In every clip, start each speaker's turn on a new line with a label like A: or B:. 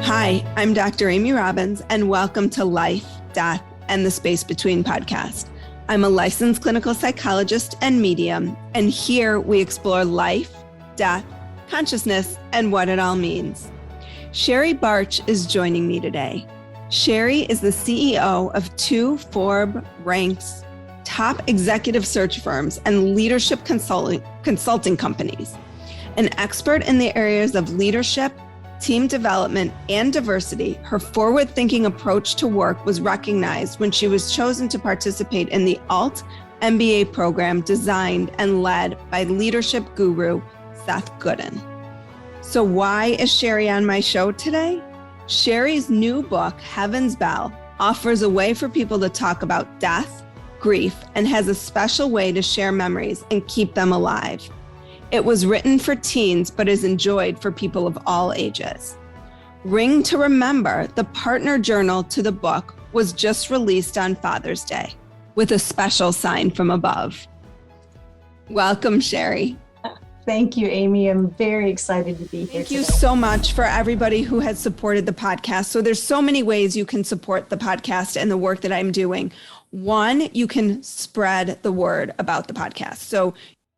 A: Hi, I'm Dr. Amy Robbins, and welcome to Life, Death, and the Space Between podcast. I'm a licensed clinical psychologist and medium, and here we explore life, death, consciousness, and what it all means. Sherrie Barch is joining me today. Sherrie is the CEO of two Forbes ranks top executive search firms and leadership consulting companies. An expert in the areas of leadership, team development, and diversity, her forward-thinking approach to work was recognized when she was chosen to participate in the Alt MBA program designed and led by leadership guru Seth Godin. So why is Sherrie on my show today? Sherrie's new book, Heaven's Bell, offers a way for people to talk about death, grief, and has a special way to share memories and keep them alive. It was written for teens, but is enjoyed for people of all ages. Ring to Remember, the partner journal to the book, was just released on Father's Day with a special sign from above. Welcome, Sherrie.
B: Thank you, Amy. I'm very excited to be here.
A: Thank you so much for everybody who has supported the podcast. So there's so many ways you can support the podcast and the work that I'm doing. One, you can spread the word about the podcast. So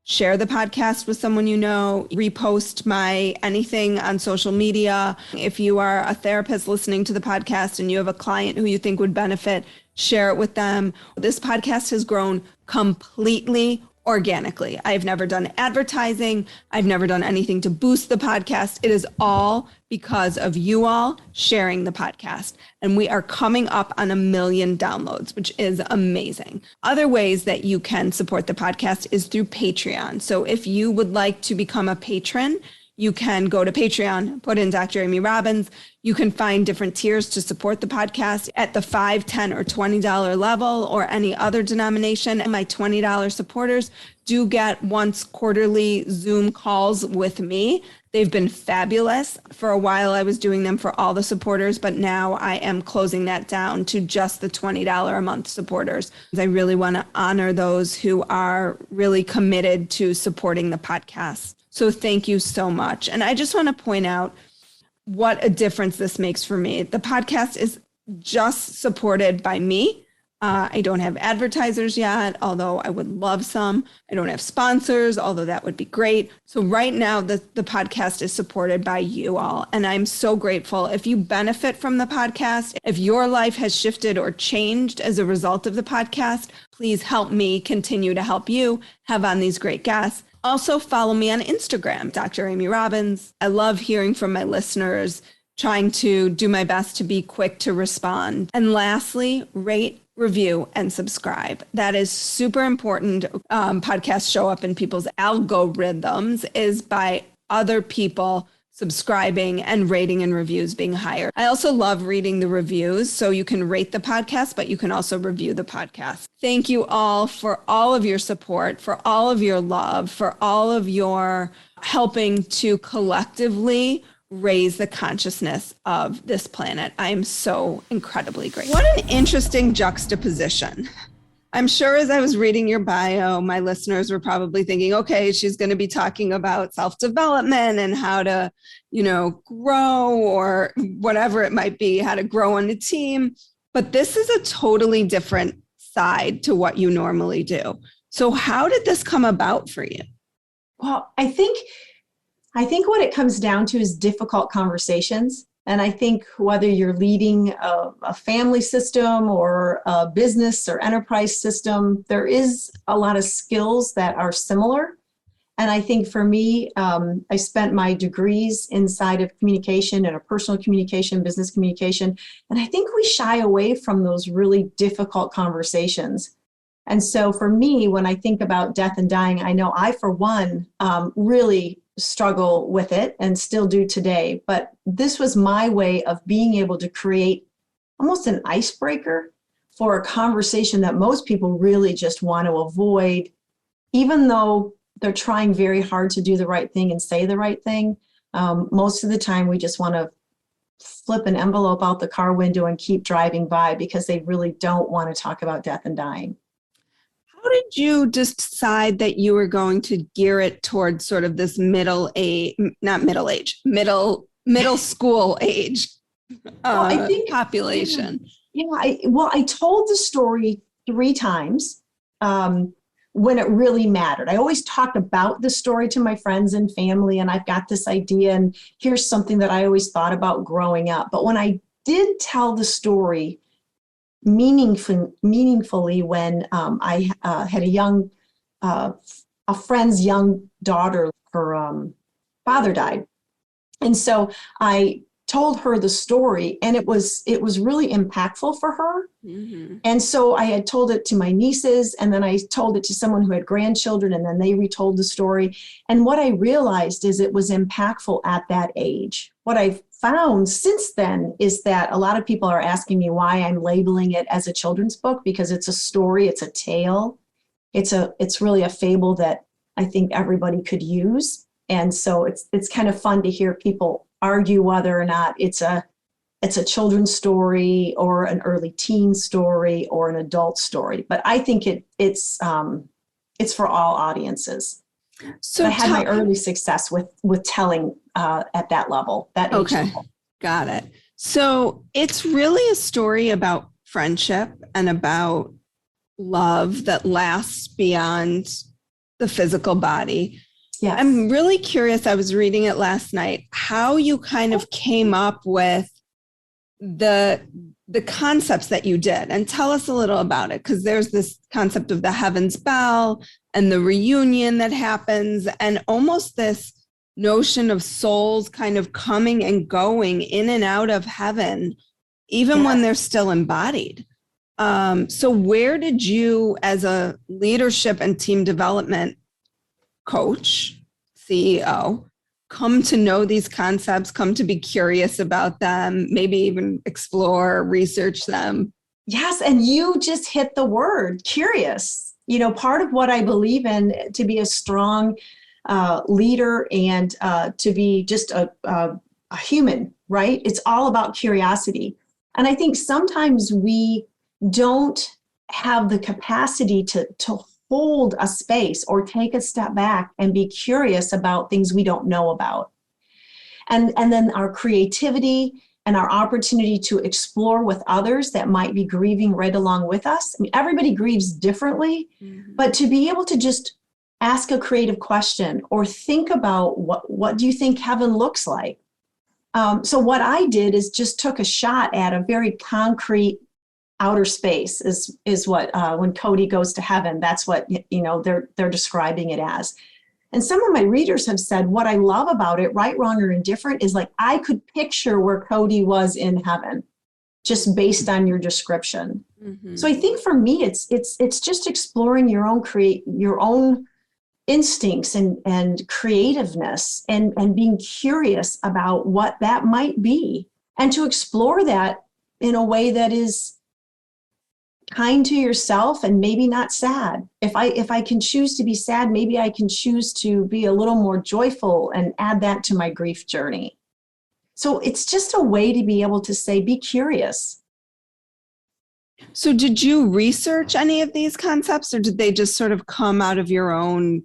A: share the podcast with someone you know, repost my anything on social media. If you are a therapist listening to the podcast and you have a client who you think would benefit, share it with them. This podcast has grown completely organically. I've never done advertising. I've never done anything to boost the podcast. It is all because of you all sharing the podcast. And we are coming up on 1 million downloads, which is amazing. Other ways that you can support the podcast is through Patreon. So if you would like to become a patron, you can go to Patreon, put in Dr. Amy Robbins. You can find different tiers to support the podcast at the $5, $10, or $20 level or any other denomination. And my $20 supporters do get once quarterly Zoom calls with me. They've been fabulous. For a while, I was doing them for all the supporters, but now I am closing that down to just the $20 a month supporters. I really want to honor those who are really committed to supporting the podcast. So thank you so much. And I just want to point out what a difference this makes for me. The podcast is just supported by me. I don't have advertisers yet, although I would love some. I don't have sponsors, although that would be great. So right now, the podcast is supported by you all. And I'm so grateful. If you benefit from the podcast, if your life has shifted or changed as a result of the podcast, please help me continue to help you have on these great guests. Also, follow me on Instagram, Dr. Amy Robbins. I love hearing from my listeners, trying to do my best to be quick to respond. And lastly, rate, review, and subscribe. That is super important. Podcasts show up in people's algorithms is by other people subscribing and rating and reviews being higher. I also love reading the reviews. So you can rate the podcast, but you can also review the podcast. Thank you all for all of your support, for all of your love, for all of your helping to collectively raise the consciousness of this planet. I am so incredibly grateful. What an interesting juxtaposition. I'm sure as I was reading your bio, my listeners were probably thinking, okay, she's going to be talking about self-development and how to, grow or whatever it might be, how to grow on a team. But this is a totally different side to what you normally do. So how did this come about for you?
B: Well, I think what it comes down to is difficult conversations. And I think whether you're leading a family system or a business or enterprise system, there is a lot of skills that are similar. And I think for me, I spent my degrees inside of communication, interpersonal communication, business communication. And I think we shy away from those really difficult conversations. And so for me, when I think about death and dying, I know I, for one, really struggle with it and still do today. But this was my way of being able to create almost an icebreaker for a conversation that most people really just want to avoid, even though they're trying very hard to do the right thing and say the right thing. Most of the time, we just want to flip an envelope out the car window and keep driving by because they really don't want to talk about death and dying.
A: How did you decide that you were going to gear it towards sort of this middle school age
B: Well, I think
A: population.
B: I told the story 3 times when it really mattered. I always talked about the story to my friends and family, and I've got this idea, and here's something that I always thought about growing up. But when I did tell the story meaningfully when I had a friend's young daughter, her father died. And so I told her the story, and it was really impactful for her.
A: Mm-hmm.
B: And so I had told it to my nieces, and then I told it to someone who had grandchildren, and then they retold the story. And what I realized is it was impactful at that age. What I've found since then is that a lot of people are asking me why I'm labeling it as a children's book, because it's a story, it's a tale. It's really a fable that I think everybody could use. And so it's kind of fun to hear people argue whether or not it's a children's story or an early teen story or an adult story. But I think it's for all audiences. So I had my early success with telling at that level, that age level.
A: Got it. So it's really a story about friendship and about love that lasts beyond the physical body.
B: Yes.
A: I'm really curious. I was reading it last night, how you kind of came up with the concepts that you did, and tell us a little about it, because there's this concept of the heaven's bell and the reunion that happens, and almost this notion of souls kind of coming and going in and out of heaven, even when they're still embodied. So where did you, as a leadership and team development coach, CEO, come to know these concepts, come to be curious about them, maybe even explore, research them?
B: Yes, and you just hit the word, curious. You know, part of what I believe in to be a strong leader and to be just a human, right? It's all about curiosity. And I think sometimes we don't have the capacity to hold a space or take a step back and be curious about things we don't know about. And then our creativity and our opportunity to explore with others that might be grieving right along with us. I mean, everybody grieves differently, but to be able to just ask a creative question or think about what do you think heaven looks like? So what I did is just took a shot at a very concrete outer space is what when Cody goes to heaven, that's what they're describing it as. And some of my readers have said what I love about it, right, wrong, or indifferent, is like I could picture where Cody was in heaven just based on your description. So I think for me it's just exploring your own instincts and creativeness and being curious about what that might be, and to explore that in a way that is kind to yourself and maybe not sad. If I can choose to be sad, maybe I can choose to be a little more joyful and add that to my grief journey. So it's just a way to be able to say, be curious.
A: So did you research any of these concepts, or did they just sort of come out of your own?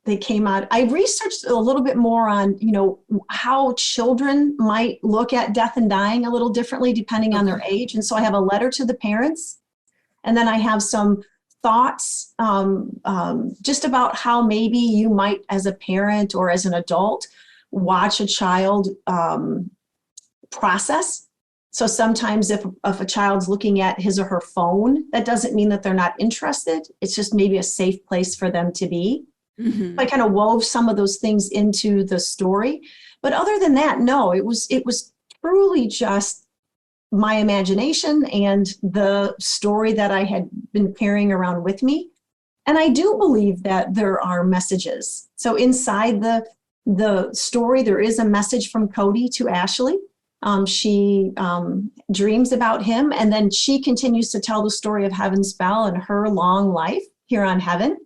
B: They came out. I researched a little bit more on, how children might look at death and dying a little differently depending on their age. And so I have a letter to the parents. And then I have some thoughts just about how maybe you might, as a parent or as an adult, watch a child process. So sometimes if a child's looking at his or her phone, that doesn't mean that they're not interested. It's just maybe a safe place for them to be. I kind of wove some of those things into the story. But other than that, no, it was truly just my imagination and the story that I had been carrying around with me. And I do believe that there are messages. So inside the story, there is a message from Cody to Ashley. She dreams about him, and then she continues to tell the story of Heaven's Bell and her long life here on heaven,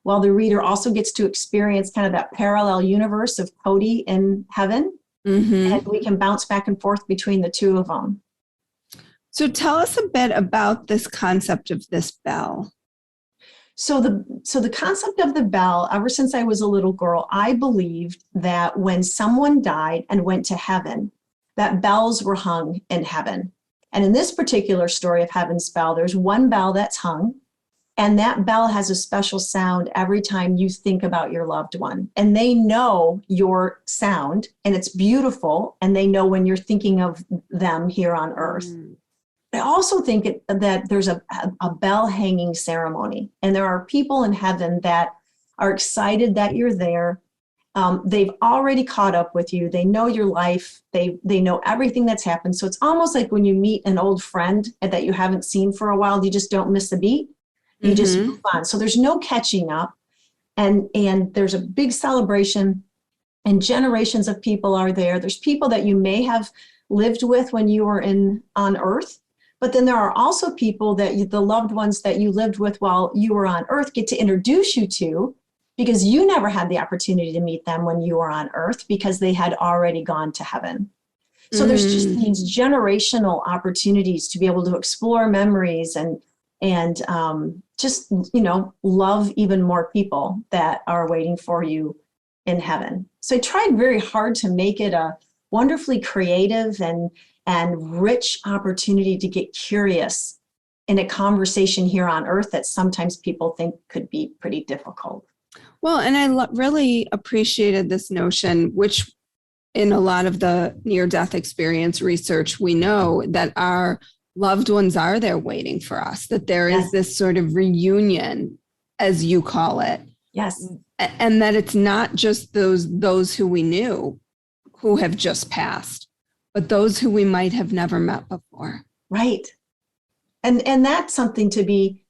B: while the reader also gets to experience kind of that parallel universe of Cody in heaven. And we can bounce back and forth between the two of them.
A: So tell us a bit about this concept of this bell.
B: So the concept of the bell, ever since I was a little girl, I believed that when someone died and went to heaven, that bells were hung in heaven. And in this particular story of Heaven's Bell, there's one bell that's hung, and that bell has a special sound every time you think about your loved one. And they know your sound, and it's beautiful, and they know when you're thinking of them here on earth. I also think that there's a bell hanging ceremony, and there are people in heaven that are excited that you're there. They've already caught up with you. They know your life. They know everything that's happened. So it's almost like when you meet an old friend that you haven't seen for a while, you just don't miss a beat. You just move on. So there's no catching up. And there's a big celebration, and generations of people are there. There's people that you may have lived with when you were on earth. But then there are also people that the loved ones that you lived with while you were on earth get to introduce you to, because you never had the opportunity to meet them when you were on earth because they had already gone to heaven. So there's just these generational opportunities to be able to explore memories and just, love even more people that are waiting for you in heaven. So I tried very hard to make it a wonderfully creative and rich opportunity to get curious in a conversation here on earth that sometimes people think could be pretty difficult.
A: Well, and I really appreciated this notion, which in a lot of the near-death experience research, we know that our loved ones are there waiting for us, that there is this sort of reunion, as you call it.
B: Yes.
A: And that it's not just those who we knew who have just passed, but those who we might have never met before.
B: Right. And that's something to be,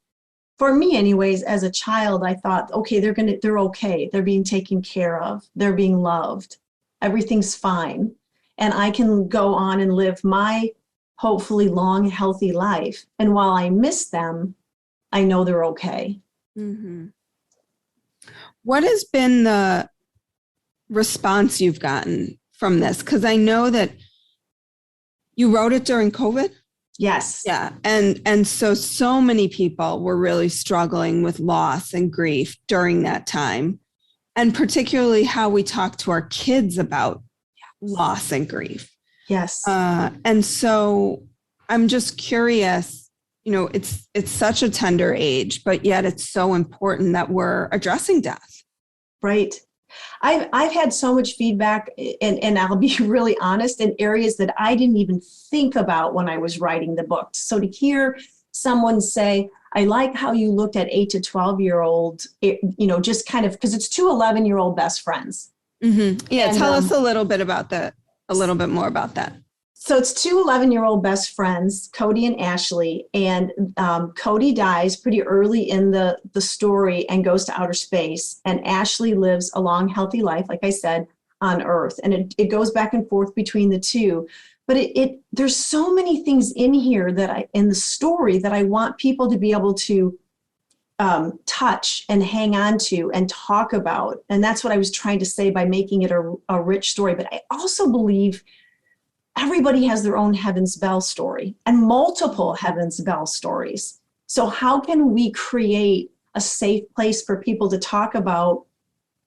B: for me anyways, as a child, I thought, okay, they're okay. They're being taken care of. They're being loved. Everything's fine. And I can go on and live my hopefully long, healthy life. And while I miss them, I know they're okay.
A: Mm-hmm. What has been the response you've gotten from this? Because I know that you wrote it during COVID.
B: Yes.
A: Yeah. And so many people were really struggling with loss and grief during that time, and particularly how we talk to our kids about loss and grief.
B: Yes.
A: And so I'm just curious, it's such a tender age, but yet it's so important that we're addressing death.
B: Right. I've had so much feedback, and I'll be really honest, in areas that I didn't even think about when I was writing the book. So to hear someone say, I like how you looked at 8 to 12-year-old, just kind of, because it's two 11-year-old best friends.
A: Mm-hmm. Yeah. And, tell us a little bit more about that.
B: So it's two 11-year-old best friends, Cody and Ashley, and Cody dies pretty early in the story and goes to outer space. And Ashley lives a long, healthy life, like I said, on Earth. And it goes back and forth between the two. But there's so many things in here in the story that I want people to be able to touch and hang on to and talk about. And that's what I was trying to say by making it a rich story. But I also believe everybody has their own Heaven's Bell story and multiple Heaven's Bell stories. So how can we create a safe place for people to talk about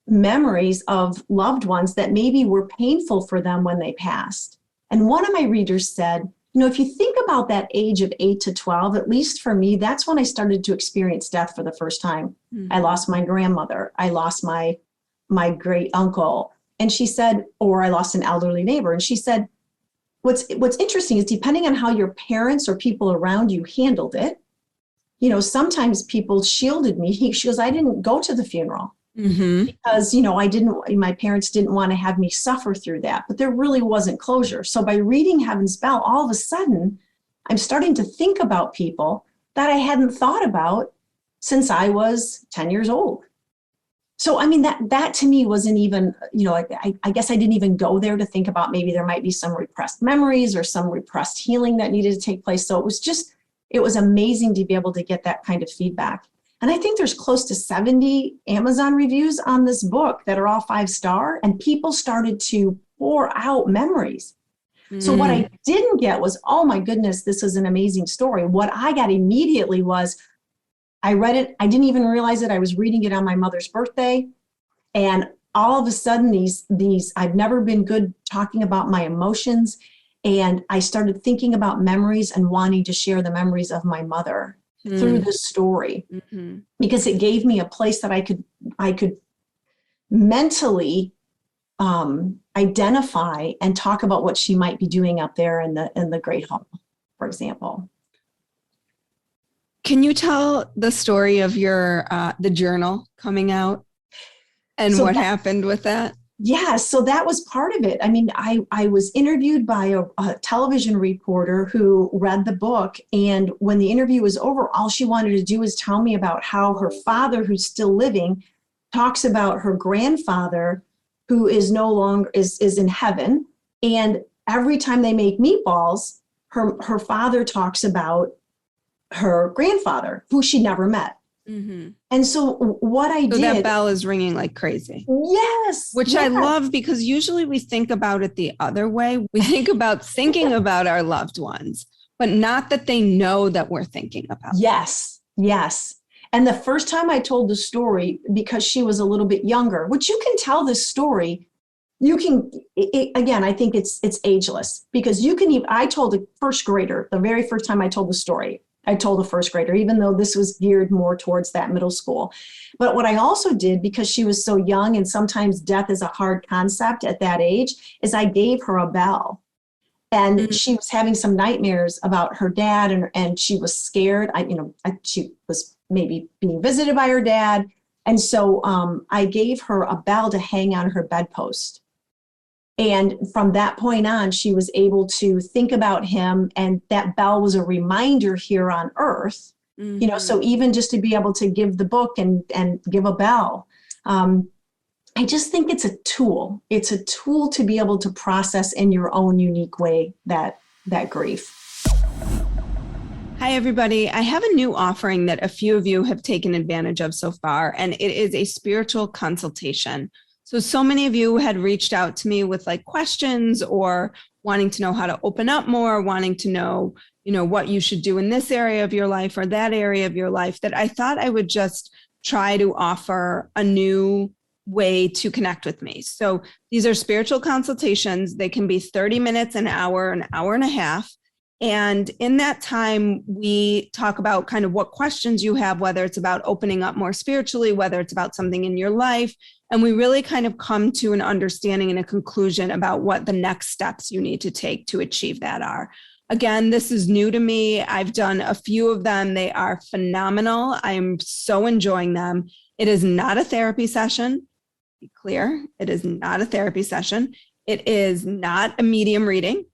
B: memories of loved ones that maybe were painful for them when they passed? And one of my readers said, if you think about that age of 8 to 12, at least for me, that's when I started to experience death for the first time. Mm-hmm. I lost my grandmother. I lost my great uncle. And she said, or I lost an elderly neighbor. And she said, What's interesting is depending on how your parents or people around you handled it, sometimes people shielded me. She goes, I didn't go to the funeral because, my parents didn't want to have me suffer through that, but there really wasn't closure. So by reading Heaven's Bell, all of a sudden, I'm starting to think about people that I hadn't thought about since I was 10 years old. So, that to me wasn't even, I guess I didn't even go there to think about maybe there might be some repressed memories or some repressed healing that needed to take place. So it was amazing to be able to get that kind of feedback. And I think there's close to 70 Amazon reviews on this book that are all 5-star, and people started to pour out memories. So what I didn't get was, oh my goodness, this is an amazing story. What I got immediately was, I read it. I didn't even realize it. I was reading it on my mother's birthday. And all of a sudden, these I've never been good talking about my emotions. And I started thinking about memories and wanting to share the memories of my mother through the story, because it gave me a place that I could mentally identify and talk about what she might be doing up there in the Great Hall, for example.
A: Can you tell the story of your the journal coming out and what happened with that?
B: Yeah, so that was part of it. I mean, I was interviewed by a television reporter who read the book. And when the interview was over, all she wanted to do was tell me about how her father, who's still living, talks about her grandfather, who is no longer is in heaven. And every time they make meatballs, her father talks about her grandfather, who she never met. And so what I did.
A: That bell is ringing like crazy.
B: Yes.
A: Which I love, because usually we think about it the other way. We think about thinking about our loved ones, but not that they know that we're thinking about them.
B: Yes. Yes. And the first time I told the story, because she was a little bit younger, which you can tell this story, you can, again, I think it's ageless, because you can even, I told a first grader, the very first time I told the story, I told a first grader, even though this was geared more towards that middle school. But what I also did, because she was so young and sometimes death is a hard concept at that age, is I gave her a bell. And she was having some nightmares about her dad, and she was scared. She was maybe being visited by her dad. And so I gave her a bell to hang on her bedpost. And from that point on, she was able to think about him. And that bell was a reminder here on earth, so even just to be able to give the book and give a bell, I just think it's a tool. It's a tool to be able to process in your own unique way that grief.
A: Hi, everybody. I have a new offering that a few of you have taken advantage of so far, and it is a spiritual consultation. So many of you had reached out to me with like questions or wanting to know how to open up more, wanting to know, what you should do in this area of your life or that area of your life, that I thought I would just try to offer a new way to connect with me. So these are spiritual consultations. They can be 30 minutes, an hour and a half. And in that time, we talk about kind of what questions you have, whether it's about opening up more spiritually, whether it's about something in your life. And we really kind of come to an understanding and a conclusion about what the next steps you need to take to achieve that are. Again, this is new to me. I've done a few of them. They are phenomenal. I am so enjoying them. It is not a therapy session. Be clear, it is not a therapy session. It is not a medium reading.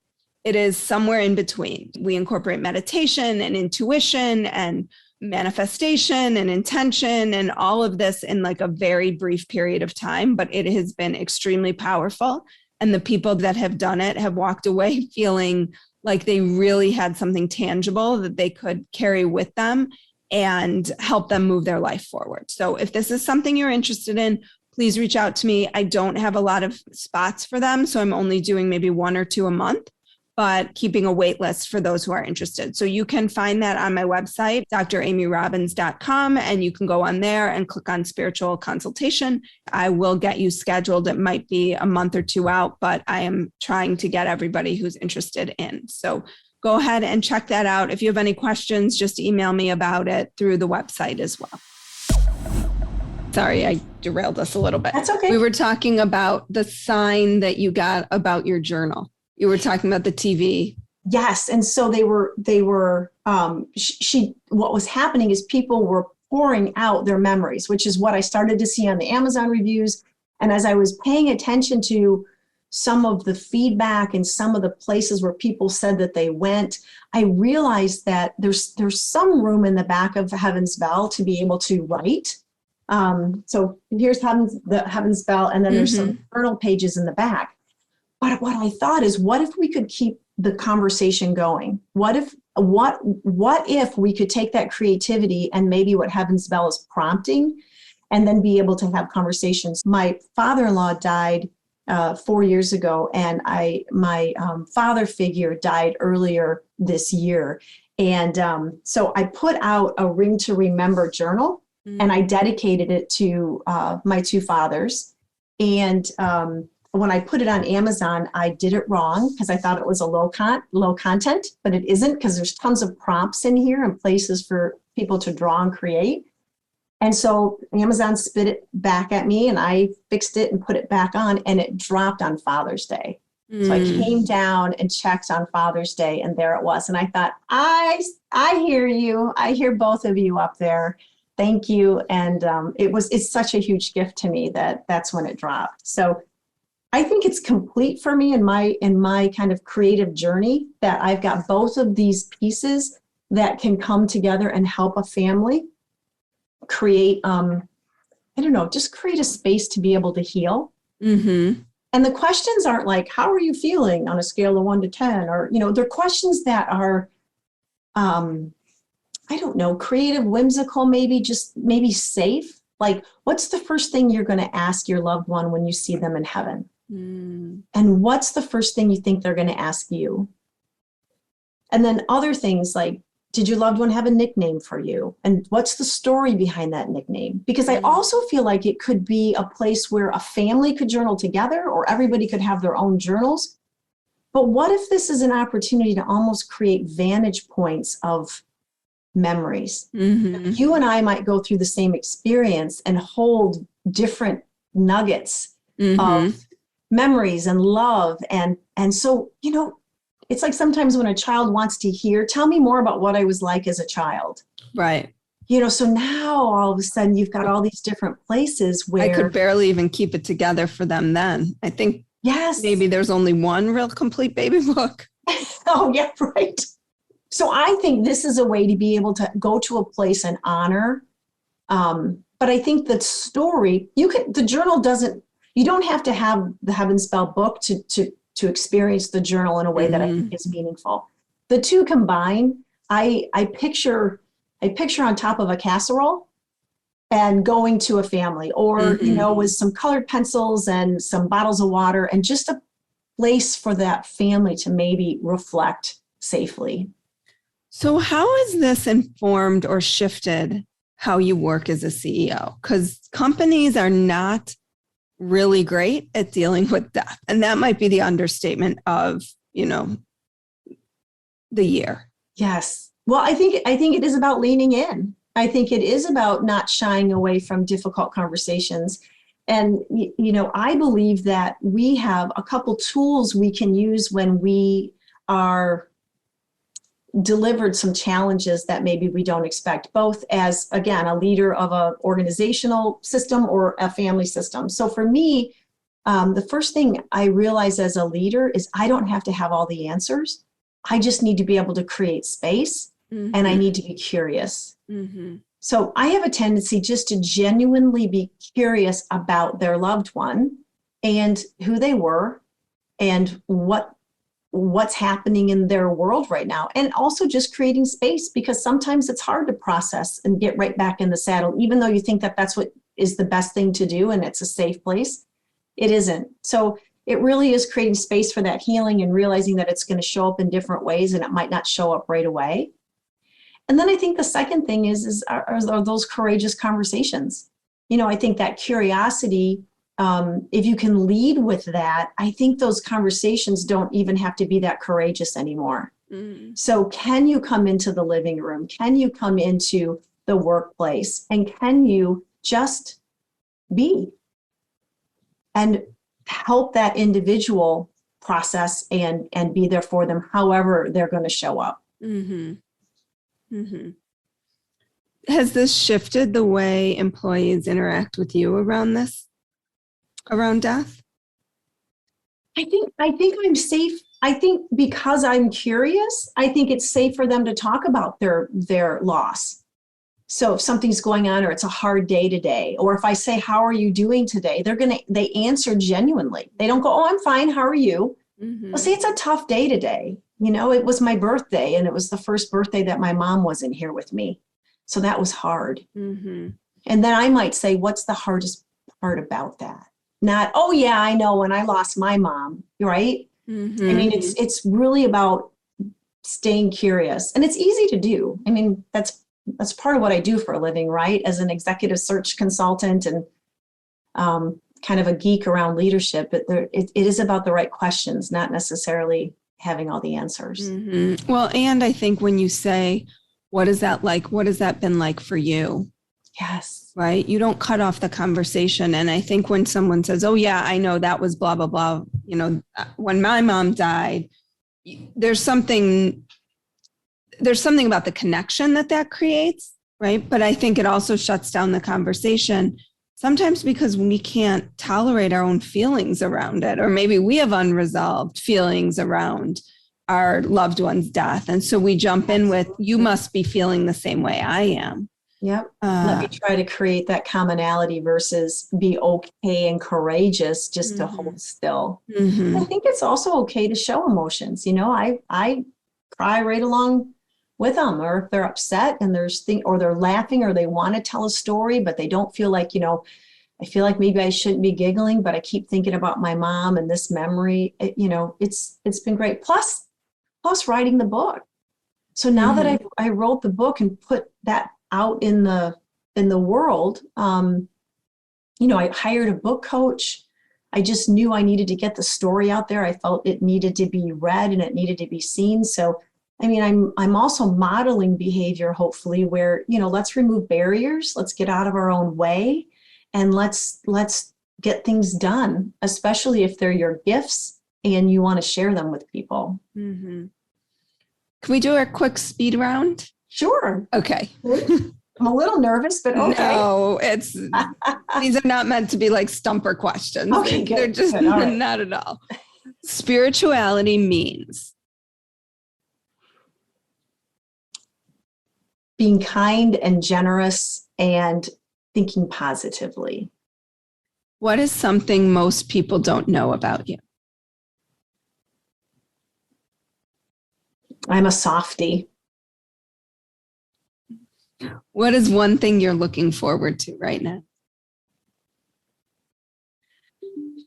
A: It is somewhere in between. We incorporate meditation and intuition and manifestation and intention and all of this in like a very brief period of time, but it has been extremely powerful. And the people that have done it have walked away feeling like they really had something tangible that they could carry with them and help them move their life forward. So if this is something you're interested in, please reach out to me. I don't have a lot of spots for them, so I'm only doing maybe 1 or 2 a month, but keeping a wait list for those who are interested. So you can find that on my website, dramyrobbins.com, and you can go on there and click on spiritual consultation. I will get you scheduled. It might be a month or 2 out, but I am trying to get everybody who's interested in. So go ahead and check that out. If you have any questions, just email me about it through the website as well. Sorry, I derailed us a little bit.
B: That's okay.
A: We were talking about the sign that you got about your journal. You were talking about the TV.
B: Yes. And so they were, what was happening is people were pouring out their memories, which is what I started to see on the Amazon reviews. And as I was paying attention to some of the feedback and some of the places where people said that they went, I realized that there's some room in the back of Heaven's Bell to be able to write. So here's Heaven's Bell, and then there's some journal pages in the back. But what I thought is, what if we could keep the conversation going? What if we could take that creativity and maybe what Heaven's Bell is prompting, and then be able to have conversations? My father-in-law died 4 years ago, and my father figure died earlier this year. And so I put out a Ring to Remember journal, and I dedicated it to my 2 fathers. And when I put it on Amazon, I did it wrong because I thought it was a low content, but it isn't, because there's tons of prompts in here and places for people to draw and create. And so Amazon spit it back at me, and I fixed it and put it back on, and it dropped on Father's Day. So I came down and checked on Father's Day, and there it was. And I thought, I hear you. I hear both of you up there. Thank you. And it's such a huge gift to me that's when it dropped. So I think it's complete for me in my kind of creative journey, that I've got both of these pieces that can come together and help a family create, just create a space to be able to heal.
A: Mm-hmm.
B: And the questions aren't like, how are you feeling on a scale of 1 to 10? Or, they're questions that are, creative, whimsical, maybe safe. Like, what's the first thing you're going to ask your loved one when you see them in heaven? And what's the first thing you think they're going to ask you? And then other things like, did your loved one have a nickname for you? And what's the story behind that nickname? Because I also feel like it could be a place where a family could journal together, or everybody could have their own journals. But what if this is an opportunity to almost create vantage points of memories?
A: Mm-hmm.
B: You and I might go through the same experience and hold different nuggets of memories and love. And so, it's like sometimes when a child wants to hear, tell me more about what I was like as a child.
A: Right.
B: So now all of a sudden you've got all these different places where
A: I could barely even keep it together for them then. I think maybe there's only one real complete baby book.
B: Oh, yeah, right. So I think this is a way to be able to go to a place and honor. But I think that story, the journal you don't have to have the Heaven Spell book to experience the journal in a way that I think is meaningful. The two combined, I picture on top of a casserole and going to a family, or, with some colored pencils and some bottles of water, and just a place for that family to maybe reflect safely.
A: So how has this informed or shifted how you work as a CEO? Because companies are not really great at dealing with death. And that might be the understatement of, the year. Yes.
B: Well, I think it is about leaning in. I think it is about not shying away from difficult conversations. And, I believe that we have a couple tools we can use when we are delivered some challenges that maybe we don't expect, both as, again, a leader of an organizational system or a family system. So for me, the first thing I realize as a leader is I don't have to have all the answers. I just need to be able to create space, and I need to be curious. So I have a tendency just to genuinely be curious about their loved one and who they were and what's happening in their world right now. And also just creating space, because sometimes it's hard to process and get right back in the saddle, even though you think that that's what is the best thing to do and it's a safe place. It isn't. So it really is creating space for that healing and realizing that it's going to show up in different ways and it might not show up right away. And then I think the second thing are those courageous conversations. I think that curiosity, if you can lead with that, I think those conversations don't even have to be that courageous anymore. So can you come into the living room? Can you come into the workplace? And can you just be and help that individual process and be there for them however they're going to show up?
A: Has this shifted the way employees interact with you around death?
B: I think I'm safe. I think because I'm curious, I think it's safe for them to talk about their loss. So if something's going on, or it's a hard day today, or if I say, how are you doing today? They answer genuinely. They don't go, oh, I'm fine. How are you? Well, say it's a tough day today. It was my birthday, and it was the first birthday that my mom wasn't here with me. So that was hard. And then I might say, what's the hardest part about that? Not, oh yeah, I know when I lost my mom, right? I mean, it's really about staying curious, and it's easy to do. I mean, that's part of what I do for a living, right? As an executive search consultant, and kind of a geek around leadership, but it is about the right questions, not necessarily having all the answers.
A: Mm-hmm. Well, and I think when you say, what is that like? What has that been like for you?
B: Yes.
A: Right? You don't cut off the conversation. And I think when someone says, oh, yeah, I know that was blah, blah, blah, when my mom died, there's something about the connection that creates, right? But I think it also shuts down the conversation sometimes because we can't tolerate our own feelings around it, or maybe we have unresolved feelings around our loved one's death. And so we jump in with, you must be feeling the same way I am.
B: Yep. Let me try to create that commonality versus be okay and courageous just to hold still. I think it's also okay to show emotions. I cry right along with them, or if they're upset and or they're laughing, or they want to tell a story, but they don't feel like, I feel like maybe I shouldn't be giggling, but I keep thinking about my mom and this memory. It's been great. Plus writing the book. So now that I wrote the book and put that out in the world, I hired a book coach. I just knew I needed to get the story out there. I felt it needed to be read and it needed to be seen. So, I'm also modeling behavior, hopefully, where, let's remove barriers, let's get out of our own way, and let's get things done, especially if they're your gifts and you want to share them with people.
A: Mm-hmm. Can we do a quick speed round?
B: Sure.
A: Okay.
B: I'm a little nervous, but okay.
A: No, these are not meant to be like stumper questions.
B: Okay, good.
A: They're just
B: good. Right.
A: not at all. Spirituality means
B: being kind and generous and thinking positively.
A: What is something most people don't know about you?
B: I'm a softie.
A: What is one thing you're looking forward to right now?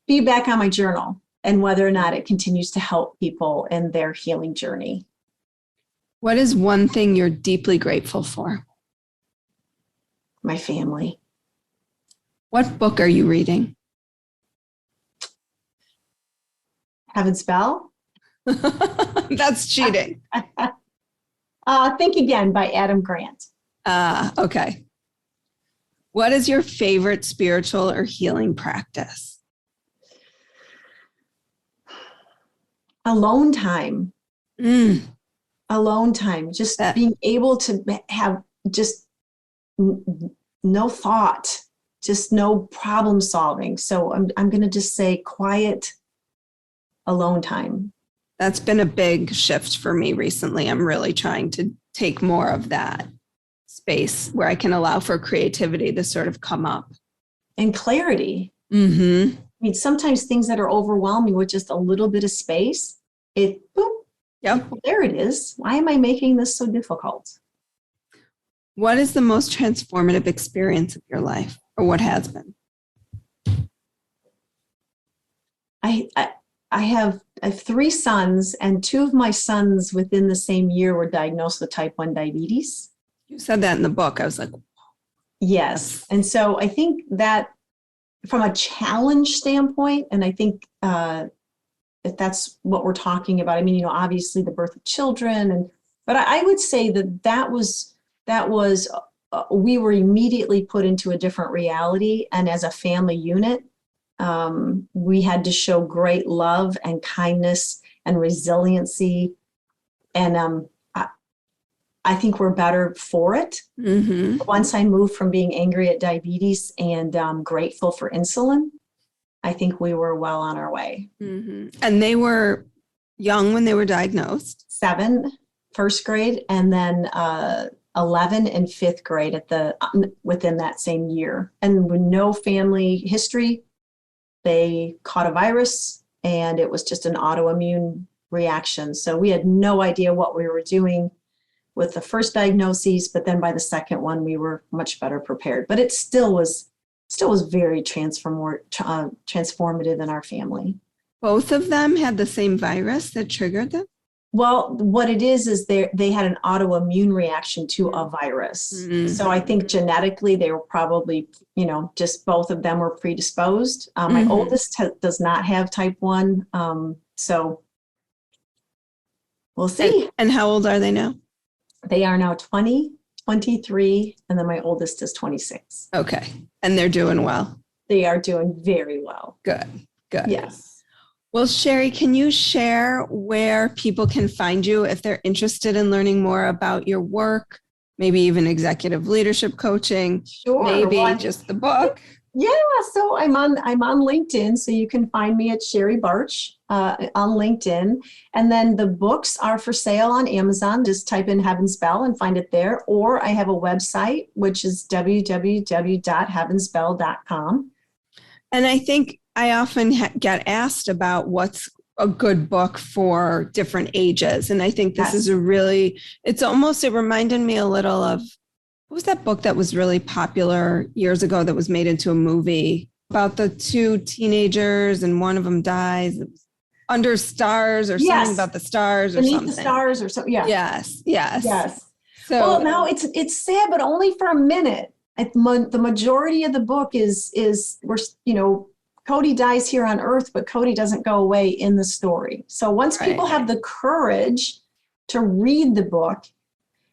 B: Feedback on my journal and whether or not it continues to help people in their healing journey.
A: What is one thing you're deeply grateful for?
B: My family.
A: What book are you reading?
B: Heaven's Bell.
A: That's cheating.
B: Think Again by Adam Grant.
A: Okay. What is your favorite spiritual or healing practice?
B: Alone time. Alone time. Just being able to have just no thought, just no problem solving. So I'm going to just say quiet, alone time.
A: That's been a big shift for me recently. I'm really trying to take more of that space where I can allow for creativity to sort of come up.
B: And clarity.
A: Mm-hmm.
B: Sometimes things that are overwhelming with just a little bit of space,
A: Yep.
B: There it is. Why am I making this so difficult?
A: What is the most transformative experience of your life, or what has been?
B: I have 3 sons, and 2 of my sons within the same year were diagnosed with type 1 diabetes.
A: You said that in the book. I was like,
B: yes. And so I think that from a challenge standpoint, and I think if that's what we're talking about, obviously the birth of children, but I would say that was we were immediately put into a different reality, and as a family unit, we had to show great love and kindness and resiliency, and I think we're better for it. Mm-hmm. Once I moved from being angry at diabetes and grateful for insulin, I think we were well on our way.
A: Mm-hmm. And they were young when they were diagnosed?
B: 7, first grade, and then 11 and 5th grade within that same year. And with no family history, they caught a virus, and it was just an autoimmune reaction. So we had no idea what we were doing with the first diagnoses, but then by the second one, we were much better prepared. But it still was very transformative in our family.
A: Both of them had the same virus that triggered them?
B: Well, what it is they had an autoimmune reaction to a virus.
A: Mm-hmm.
B: So I think genetically they were probably, just both of them were predisposed. My oldest does not have type 1. So we'll see.
A: And how old are they now?
B: They are now 20, 23, and then my oldest is 26.
A: Okay. And they're doing well.
B: They are doing very well.
A: Good.
B: Yes.
A: Well, Sherrie, can you share where people can find you if they're interested in learning more about your work, maybe even executive leadership coaching,
B: Sure.
A: maybe just the book?
B: Yeah, so I'm on LinkedIn, so you can find me at Sherrie Barch on LinkedIn. And then the books are for sale on Amazon. Just type in Heaven's Bell and find it there. Or I have a website, which is www.heavensbell.com.
A: And I think I often get asked about what's a good book for different ages. And I think this is it reminded me a little of, what was that book that was really popular years ago that was made into a movie about the two teenagers and one of them dies? Under Stars or something about the stars or
B: Beneath
A: something.
B: the Stars or something. Yeah.
A: Yes. So,
B: well, now it's sad, but only for a minute. The majority of the book is Cody dies here on Earth, but Cody doesn't go away in the story. So once people have the courage to read the book,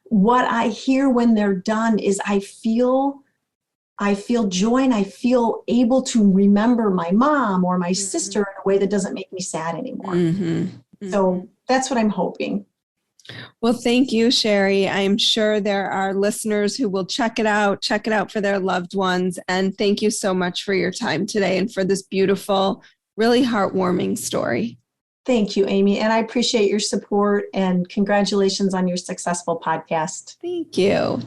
B: what I hear when they're done is I feel joy, and I feel able to remember my mom or my sister in a way that doesn't make me sad anymore. So that's what I'm hoping.
A: Well, thank you, Sherrie. I'm sure there are listeners who will check it out for their loved ones. And thank you so much for your time today and for this beautiful, really heartwarming story.
B: Thank you, Amy. And I appreciate your support, and congratulations on your successful podcast.
A: Thank you.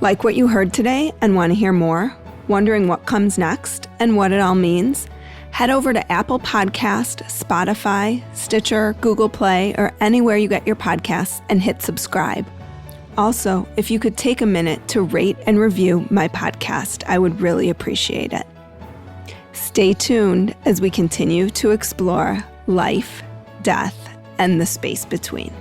A: Like what you heard today and want to hear more? Wondering what comes next and what it all means? Head over to Apple Podcast, Spotify, Stitcher, Google Play, or anywhere you get your podcasts and hit subscribe. Also, if you could take a minute to rate and review my podcast, I would really appreciate it. Stay tuned as we continue to explore life, death, and the space between.